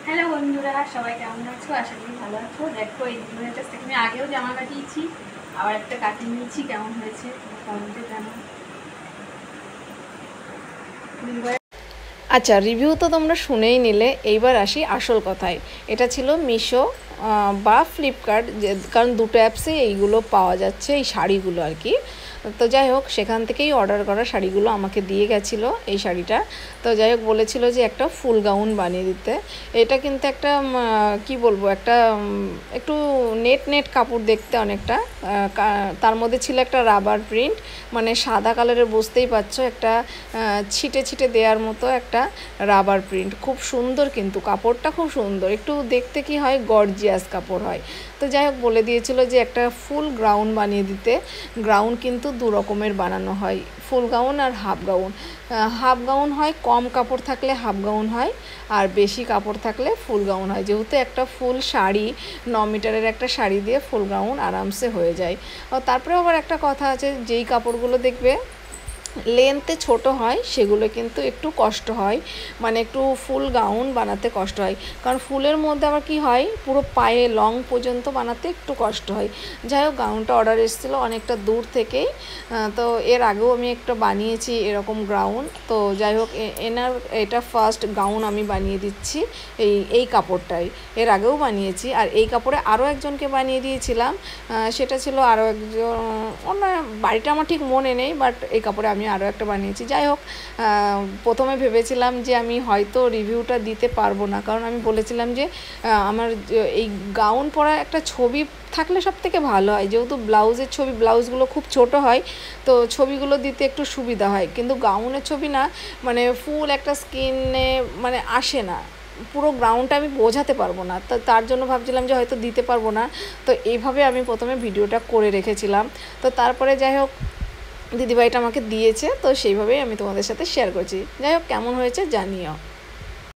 Hello বন্ধুরা, সবাই কেমন আছো? আশা করি ভালো আছো। দেখো, এই দিদিভাইয়ের কাছ থেকে আমি আগেও জামা কাটিয়েছি, আবার একটা কাটিয়ে নিয়েছি। কেমন হয়েছে কমেন্টে জানাও। আচ্ছা, রিভিউ তো তোমরা শুনেই নিলে, এইবার আসি আসল কথায়। এটা ছিল মিশো বা ফ্লিপকার্ট, কারণ দুটো অ্যাপসে এইগুলো পাওয়া যাচ্ছে, এই শাড়িগুলো আর কি। তো যাই হোক, সেখান থেকেই অর্ডার করা শাড়িগুলো আমাকে দিয়ে গেছিলো এই শাড়িটা। তো যাই হোক, বলেছিল যে একটা ফুল গাউন বানিয়ে দিতে। এটা কিন্তু একটা কি বলবো, একটা একটু নেট নেট কাপড় দেখতে অনেকটা, তার মধ্যে ছিল একটা রাবার প্রিন্ট, মানে সাদা কালারের, বুঝতেই পারছো, একটা ছিটে ছিটে দেওয়ার মতো একটা রাবার প্রিন্ট। খুব সুন্দর, কিন্তু কাপড়টা খুব সুন্দর, একটু দেখতে কি হয়, গর্জিয়াস কাপড় হয়। তো যাই হোক, বলে দিয়েছিল যে একটা ফুল গাউন বানিয়ে দিতে। গাউন কিন্তু দু রকমের বানানো হয়, ফুল গাউন আর হাফ গাউন। হাফ গাউন হয় কম কাপড় থাকলে হাফ গাউন হয়, আর বেশি কাপড় থাকলে ফুল গাউন হয়। যেহেতু একটা ফুল শাড়ি, 9 মিটারের একটা শাড়ি দিয়ে ফুল গাউন আরামসে হয়ে যায়। তারপরে আবার একটা কথা আছে, যেই কাপড়গুলো দেখবে লেন্থে ছোট হয় সেগুলো কিন্তু একটু কষ্ট হয়, মানে একটু ফুল গাউন বানাতে কষ্ট হয়। কারণ ফুলের মধ্যে আবার কি হয়, পুরো পায়ে লং পর্যন্ত বানাতে একটু কষ্ট হয়। যাই হোক, গাউনটা অর্ডার এসেছিলো অনেকটা দূর থেকেই। তো এর আগেও আমি একটা বানিয়েছি এরকম গাউন। তো যাই হোক, এটা ফার্স্ট গাউন আমি বানিয়ে দিচ্ছি এই কাপড়টাই। এর আগেও বানিয়েছি, আর এই কাপড়ে আরও একজনকে বানিয়ে দিয়েছিলাম। সেটা ছিল আরও একজন, ওনার বাড়িটা আমার ঠিক মনে নেই, বাট এই কাপড়ে আমি আরও একটা বানিয়েছি। যাই হোক, প্রথমে ভেবেছিলাম যে আমি হয়তো রিভিউটা দিতে পারবো না, কারণ আমি বলেছিলাম যে আমার এই গাউন পরা একটা ছবি থাকলে সব থেকে ভালো হয়, যেহেতু ব্লাউজের ছবি, ব্লাউজগুলো খুব ছোট হয়, তো ছবিগুলো দিতে একটু সুবিধা হয়। কিন্তু গাউনের ছবি না, মানে ফুল একটা স্কিনে মানে আসে না, পুরো গ্রাউন্ডটা আমি বোঝাতে পারবো না। তো তার জন্য ভাবছিলাম যে হয়তো দিতে পারবো না। তো এইভাবে আমি প্রথমে ভিডিওটা করে রেখেছিলাম। তো তারপরে যাই হোক, দিদিভাইটা আমাকে দিয়েছে, তো সেইভাবেই আমি তোমাদের সাথে শেয়ার করছি। যাই হোক, কেমন হয়েছে জানিও।